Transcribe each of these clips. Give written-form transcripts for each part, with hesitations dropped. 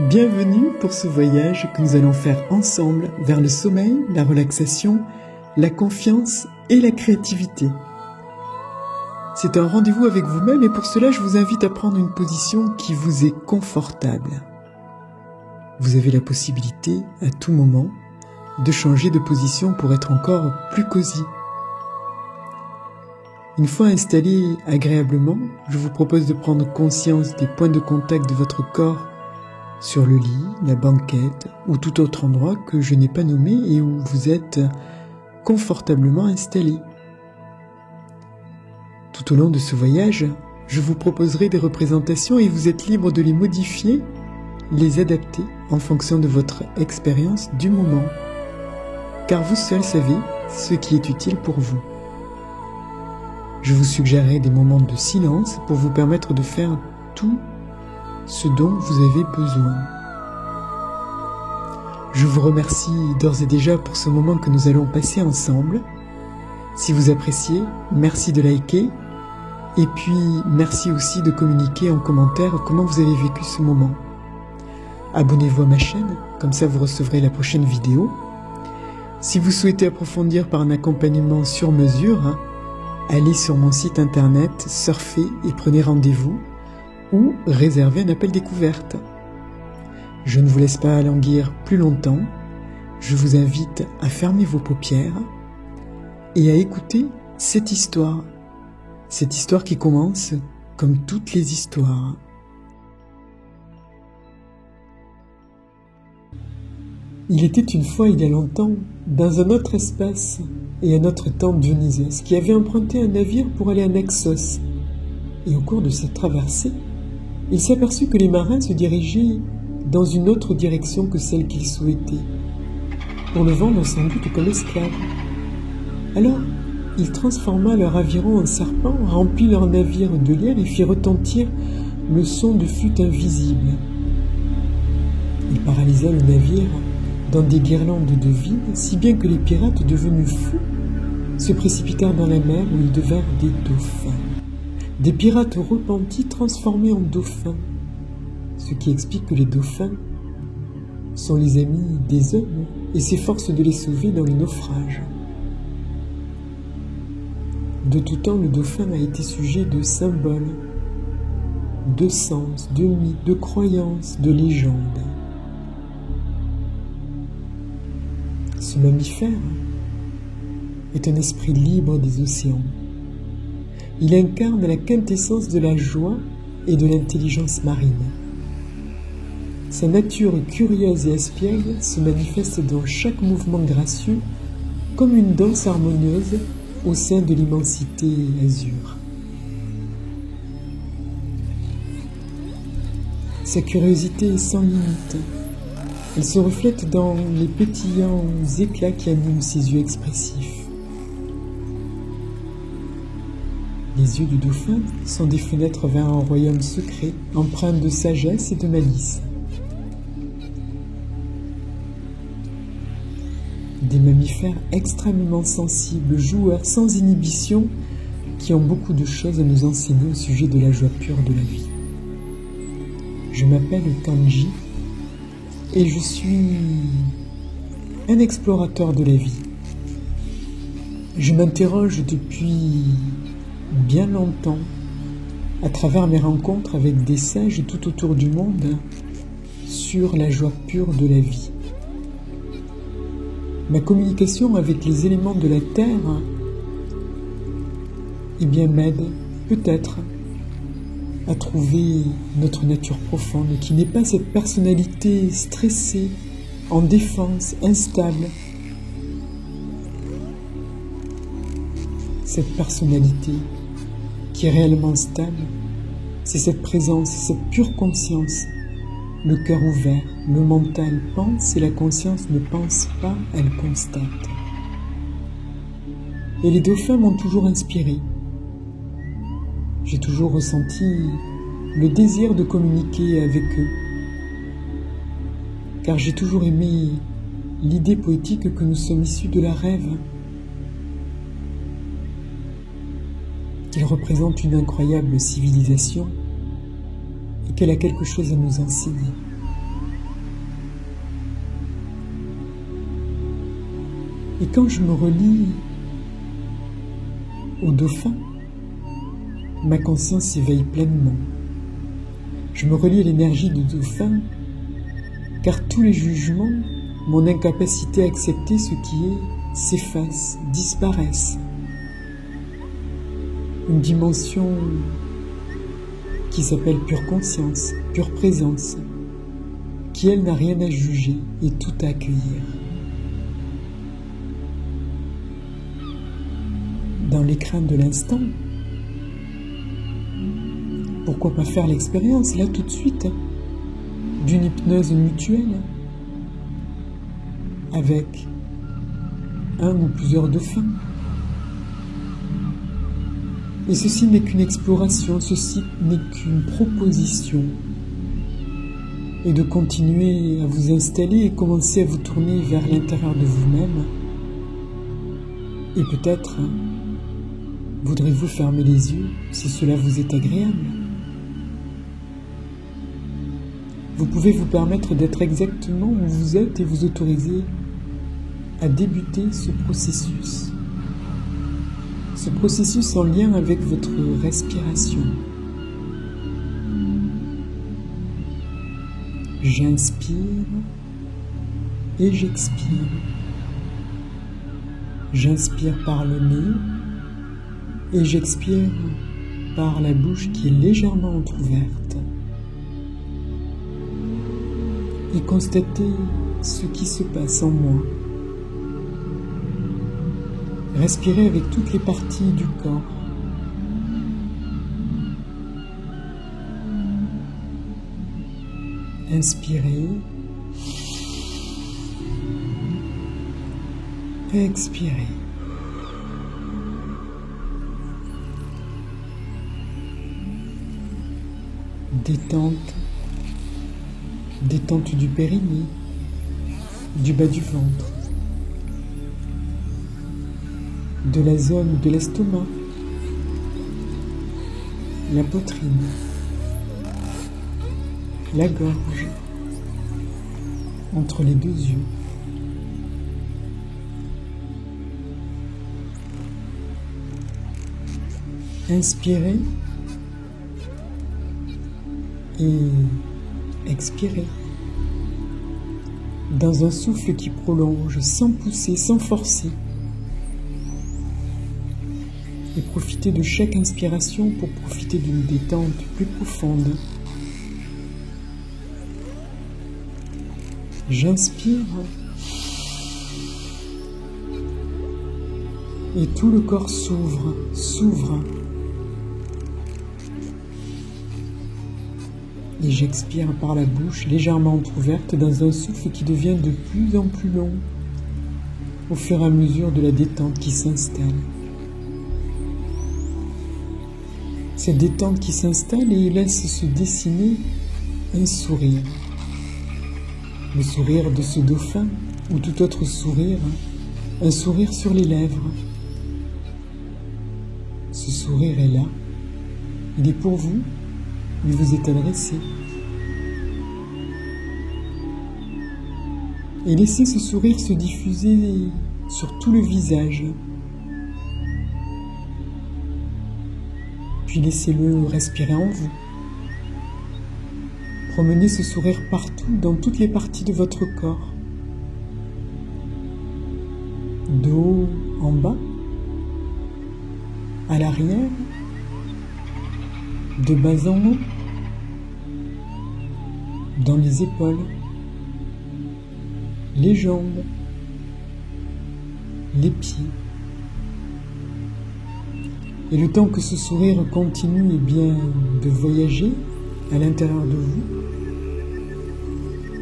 Bienvenue pour ce voyage que nous allons faire ensemble vers le sommeil, la relaxation, la confiance et la créativité. C'est un rendez-vous avec vous-même et pour cela je vous invite à prendre une position qui vous est confortable. Vous avez la possibilité à tout moment de changer de position pour être encore plus cosy. Une fois installé agréablement, je vous propose de prendre conscience des points de contact de votre corps sur le lit, la banquette ou tout autre endroit que je n'ai pas nommé et où vous êtes confortablement installé. Tout au long de ce voyage, je vous proposerai des représentations et vous êtes libre de les modifier, les adapter en fonction de votre expérience du moment. Car vous seul savez ce qui est utile pour vous. Je vous suggérerai des moments de silence pour vous permettre de faire tout ce dont vous avez besoin. Je vous remercie d'ores et déjà pour ce moment que nous allons passer ensemble. Si vous appréciez, merci de liker et puis merci aussi de communiquer en commentaire comment vous avez vécu ce moment. Abonnez-vous à ma chaîne, comme ça vous recevrez la prochaine vidéo. Si vous souhaitez approfondir par un accompagnement sur mesure, allez sur mon site internet, surfez et prenez rendez-vous ou réservez un appel découverte. Je ne vous laisse pas languir plus longtemps, je vous invite à fermer vos paupières et à écouter cette histoire qui commence comme toutes les histoires. Il était une fois, il y a longtemps, dans un autre espace et un autre temps Dionysos, qui avait emprunté un navire pour aller à Naxos. Et au cours de cette traversée, il s'aperçut que les marins se dirigeaient dans une autre direction que celle qu'ils souhaitaient, pour le vendre sans doute comme esclaves. Alors, il transforma leur aviron en serpent, remplit leur navire de lierre et fit retentir le son de flûte invisible. Il paralysa le navire dans des guirlandes de vide, si bien que les pirates, devenus fous, se précipitèrent dans la mer où ils devinrent des dauphins. Des pirates repentis transformés en dauphins, ce qui explique que les dauphins sont les amis des hommes et s'efforcent de les sauver dans les naufrages. De tout temps, le dauphin a été sujet de symboles, de sens, de mythes, de croyances, de légendes. Ce mammifère est un esprit libre des océans. Il incarne la quintessence de la joie et de l'intelligence marine. Sa nature curieuse et espiègle se manifeste dans chaque mouvement gracieux comme une danse harmonieuse au sein de l'immensité azur. Sa curiosité est sans limite. Elle se reflète dans les pétillants éclats qui animent ses yeux expressifs. Les yeux du dauphin sont des fenêtres vers un royaume secret, empreint de sagesse et de malice. Des mammifères extrêmement sensibles, joueurs, sans inhibition, qui ont beaucoup de choses à nous enseigner au sujet de la joie pure de la vie. Je m'appelle Kanji et je suis un explorateur de la vie. Je m'interroge depuis bien longtemps, à travers mes rencontres avec des sages tout autour du monde, sur la joie pure de la vie. Ma communication avec les éléments de la Terre m'aide peut-être à trouver notre nature profonde, qui n'est pas cette personnalité stressée, en défense, instable. Cette personnalité qui est réellement stable, c'est cette présence, cette pure conscience, le cœur ouvert, le mental pense et la conscience ne pense pas, elle constate. Et les dauphins m'ont toujours inspiré. J'ai toujours ressenti le désir de communiquer avec eux, car j'ai toujours aimé l'idée poétique que nous sommes issus de la rêve, qu'il représente une incroyable civilisation et qu'elle a quelque chose à nous enseigner. Et quand je me relie au dauphin, ma conscience s'éveille pleinement. Je me relie à l'énergie du dauphin, car tous les jugements, mon incapacité à accepter ce qui est, s'effacent, disparaissent. Une dimension qui s'appelle pure conscience, pure présence, qui elle n'a rien à juger et tout à accueillir. Dans l'écran de l'instant, pourquoi pas faire l'expérience là tout de suite d'une hypnose mutuelle avec un ou plusieurs dauphins. Et ceci n'est qu'une exploration, ceci n'est qu'une proposition. Et de continuer à vous installer et commencer à vous tourner vers l'intérieur de vous-même. Et peut-être voudrez-vous fermer les yeux si cela vous est agréable. Vous pouvez vous permettre d'être exactement où vous êtes et vous autoriser à débuter ce processus. Ce processus en lien avec votre respiration. J'inspire et j'expire. J'inspire par le nez et j'expire par la bouche qui est légèrement entrouverte. Et constatez ce qui se passe en moi. Respirez avec toutes les parties du corps. Inspirez. Expirez. Détente. Détente du périnée, du bas du ventre, de la zone de l'estomac, la poitrine, la gorge, entre les deux yeux. Inspirez et expirez. Dans un souffle qui prolonge, sans pousser, sans forcer. Et profitez de chaque inspiration pour profiter d'une détente plus profonde. J'inspire. Et tout le corps s'ouvre. Et j'expire par la bouche légèrement entrouverte dans un souffle qui devient de plus en plus long au fur et à mesure de la détente qui s'installe. Cette détente qui s'installe et laisse se dessiner un sourire. Le sourire de ce dauphin ou tout autre sourire, un sourire sur les lèvres. Ce sourire est là, il est pour vous. Il vous est adressé. Et laissez ce sourire se diffuser sur tout le visage. Puis laissez-le respirer en vous. Promenez ce sourire partout, dans toutes les parties de votre corps. De haut en bas, à l'arrière, de bas en haut, dans les épaules, les jambes, les pieds. Et le temps que ce sourire continue de voyager à l'intérieur de vous,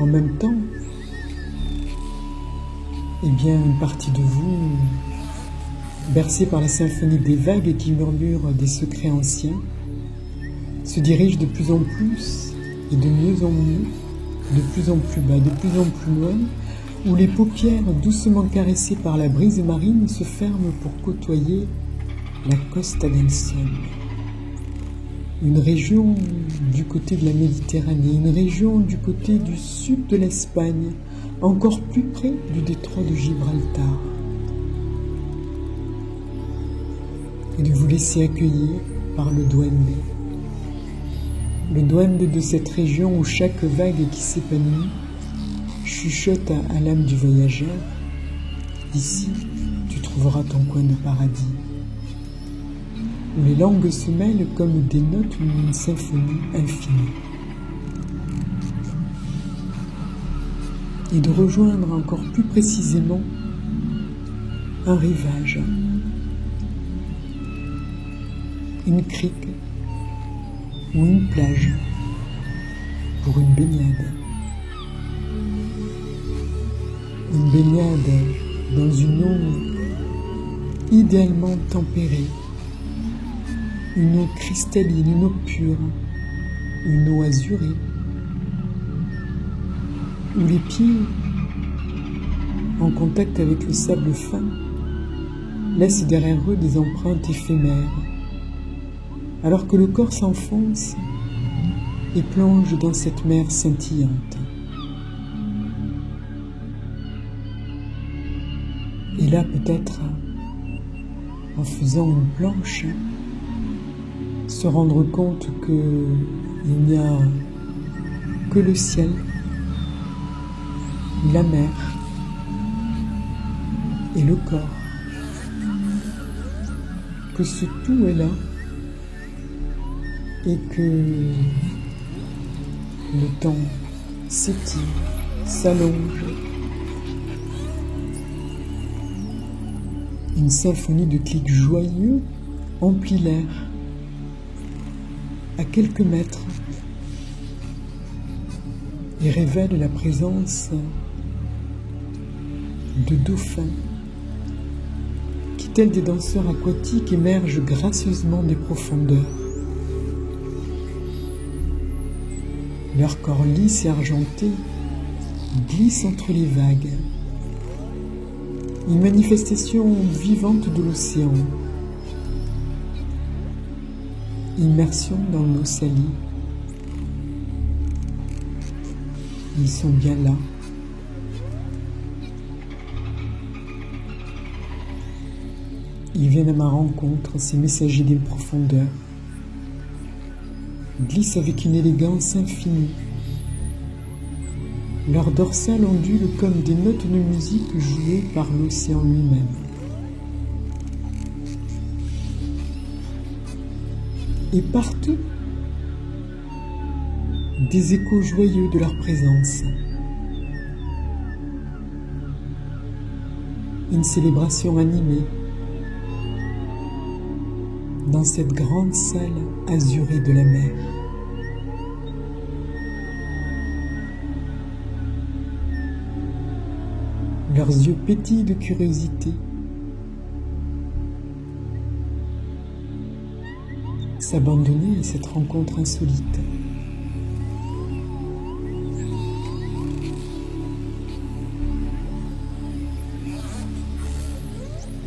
en même temps, une partie de vous, bercée par la symphonie des vagues qui murmurent des secrets anciens, se dirige de plus en plus et de mieux en mieux, de plus en plus bas, de plus en plus loin, où les paupières doucement caressées par la brise marine se ferment pour côtoyer la Costa del Sol. Une région du côté de la Méditerranée, une région du côté du sud de l'Espagne, encore plus près du détroit de Gibraltar. et de vous laisser accueillir par le duende. Le duende de cette région où chaque vague qui s'épanouit chuchote à l'âme du voyageur. Ici, tu trouveras ton coin de paradis, où les langues se mêlent comme des notes d'une symphonie infinie. Et de rejoindre encore plus précisément un rivage, une crique ou une plage pour une baignade. Une baignade dans une eau idéalement tempérée, une eau cristalline, une eau pure, une eau azurée, où les pieds, en contact avec le sable fin, laissent derrière eux des empreintes éphémères, alors que le corps s'enfonce et plonge dans cette mer scintillante. Et là, peut-être, en faisant une planche, se rendre compte qu'il n'y a que le ciel, la mer et le corps, que ce tout est là et que le temps s'étire, s'allonge. Une symphonie de clics joyeux emplit l'air à quelques mètres et révèle la présence de dauphins qui, tels des danseurs aquatiques, émergent gracieusement des profondeurs. Leur corps lisse et argenté glisse entre les vagues. Une manifestation vivante de l'océan. Immersion dans l'eau salie. Ils sont bien là. Ils viennent à ma rencontre, ces messagers des profondeurs. Glissent avec une élégance infinie. Leur dorsale ondule comme des notes de musique jouées par l'océan lui-même. Et partout, des échos joyeux de leur présence. Une célébration animée dans cette grande salle azurée de la mer. Leurs yeux pétillent de curiosité. S'abandonner à cette rencontre insolite.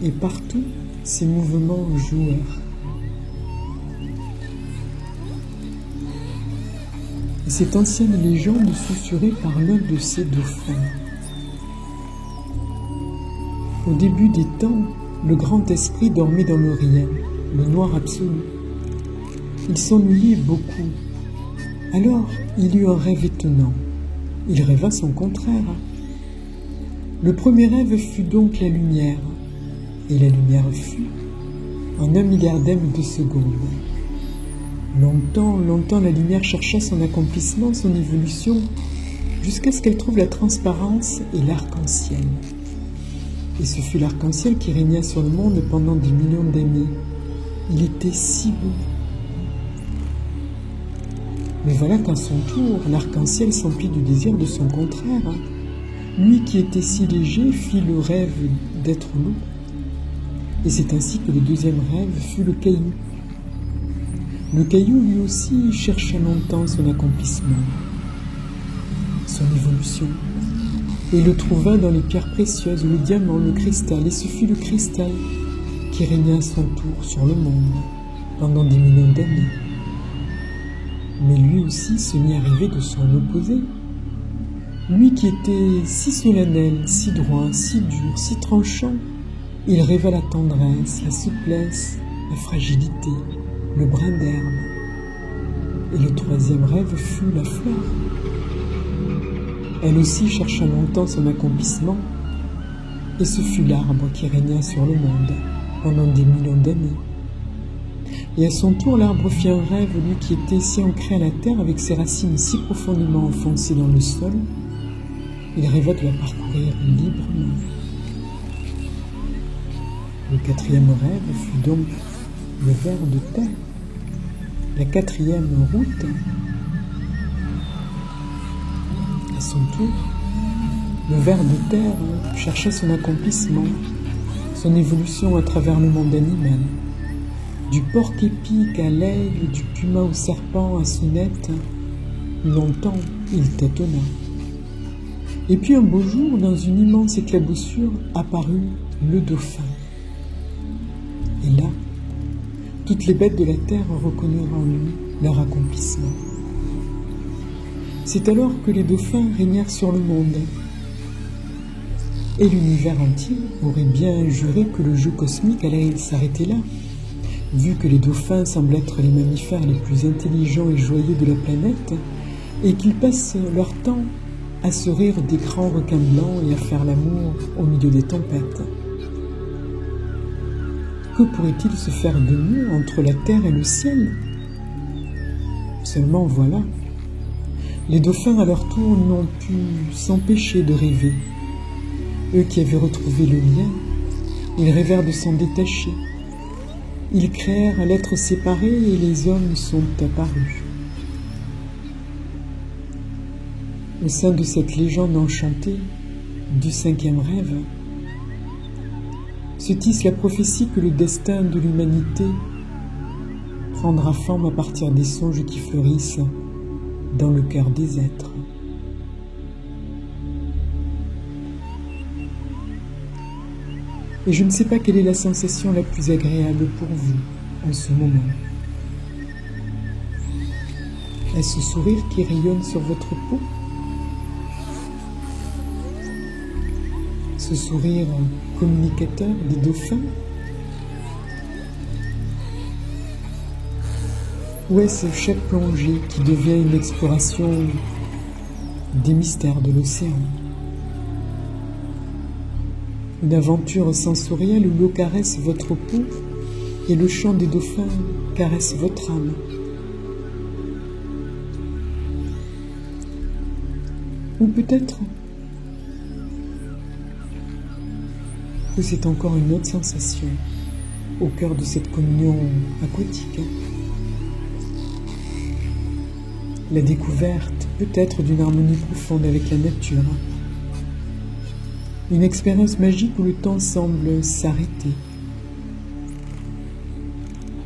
Et partout, ces mouvements joueurs. Et cette ancienne légende susurrée par l'un de ces dauphins. Au début des temps, le grand esprit dormait dans le rien, le noir absolu. Il s'ennuyait beaucoup. Alors, il eut un rêve étonnant. Il rêva son contraire. Le premier rêve fut donc la lumière, et la lumière fut en 1 milliardième de seconde. Longtemps, longtemps, la lumière chercha son accomplissement, son évolution, jusqu'à ce qu'elle trouve la transparence et l'arc-en-ciel. Et ce fut l'arc-en-ciel qui régna sur le monde pendant des millions d'années. Il était si beau. Mais voilà qu'à son tour, l'arc-en-ciel s'emplit du désir de son contraire. Lui qui était si léger fit le rêve d'être lourd. Et c'est ainsi que le deuxième rêve fut le caillou. Le caillou lui aussi chercha longtemps son accomplissement, son évolution. Et le trouva dans les pierres précieuses, le diamant, le cristal, et ce fut le cristal qui régna à son tour sur le monde pendant des millions d'années. Mais lui aussi se mit à rêver de son opposé. Lui qui était si solennel, si droit, si dur, si tranchant, il rêva la tendresse, la souplesse, la fragilité, le brin d'herbe. Et le troisième rêve fut la fleur. Elle aussi chercha longtemps son accomplissement, et ce fut l'arbre qui régna sur le monde pendant des millions d'années. Et à son tour, l'arbre fit un rêve, lui qui était si ancré à la terre, avec ses racines si profondément enfoncées dans le sol, il rêva de la parcourir librement. Le quatrième rêve fut donc le ver de terre, la quatrième route. À son tour, le ver de terre chercha son accomplissement, son évolution à travers le monde animal. Du porc épic à l'aigle, du puma au serpent à sonnette, longtemps il tâtonna. Et puis un beau jour, dans une immense éclaboussure, apparut le dauphin. Et là, toutes les bêtes de la terre reconnurent en lui leur accomplissement. C'est alors que les dauphins régnèrent sur le monde. Et l'univers entier aurait bien juré que le jeu cosmique allait s'arrêter là, vu que les dauphins semblent être les mammifères les plus intelligents et joyeux de la planète, et qu'ils passent leur temps à se rire des grands requins blancs et à faire l'amour au milieu des tempêtes. Que pourrait-il se faire de mieux entre la terre et le ciel? Seulement voilà, les dauphins à leur tour n'ont pu s'empêcher de rêver. Eux qui avaient retrouvé le lien, ils rêvèrent de s'en détacher. Ils créèrent l'être séparé et les hommes sont apparus. Au sein de cette légende enchantée du cinquième rêve, se tisse la prophétie que le destin de l'humanité prendra forme à partir des songes qui fleurissent dans le cœur des êtres. Et je ne sais pas quelle est la sensation la plus agréable pour vous en ce moment. Est-ce ce sourire qui rayonne sur votre peau? Ce sourire communicateur des dauphins? Ou est-ce chaque plongée qui devient une exploration des mystères de l'océan? Une aventure sensorielle où l'eau caresse votre peau et le chant des dauphins caresse votre âme. Ou peut-être que c'est encore une autre sensation au cœur de cette communion aquatique. La découverte peut-être d'une harmonie profonde avec la nature. Une expérience magique où le temps semble s'arrêter,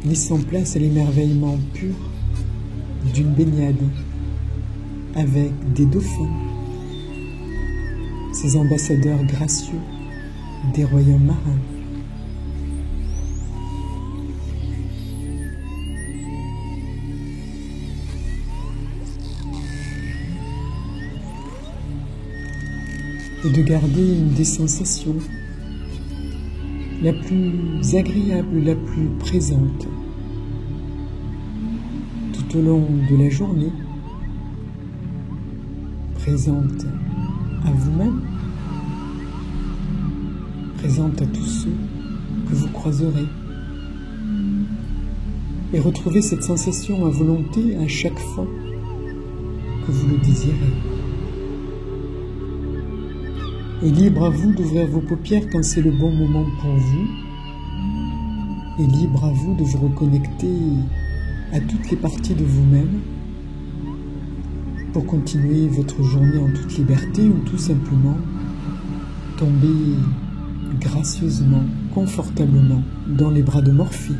laissant place à l'émerveillement pur d'une baignade avec des dauphins, ces ambassadeurs gracieux des royaumes marins. Et de garder une des sensations la plus agréable, la plus présente tout au long de la journée, présente à vous-même, présente à tous ceux que vous croiserez, et retrouvez cette sensation à volonté à chaque fois que vous le désirez. Et libre à vous d'ouvrir vos paupières quand c'est le bon moment pour vous, et libre à vous de vous reconnecter à toutes les parties de vous-même pour continuer votre journée en toute liberté ou tout simplement tomber gracieusement, confortablement dans les bras de Morphée.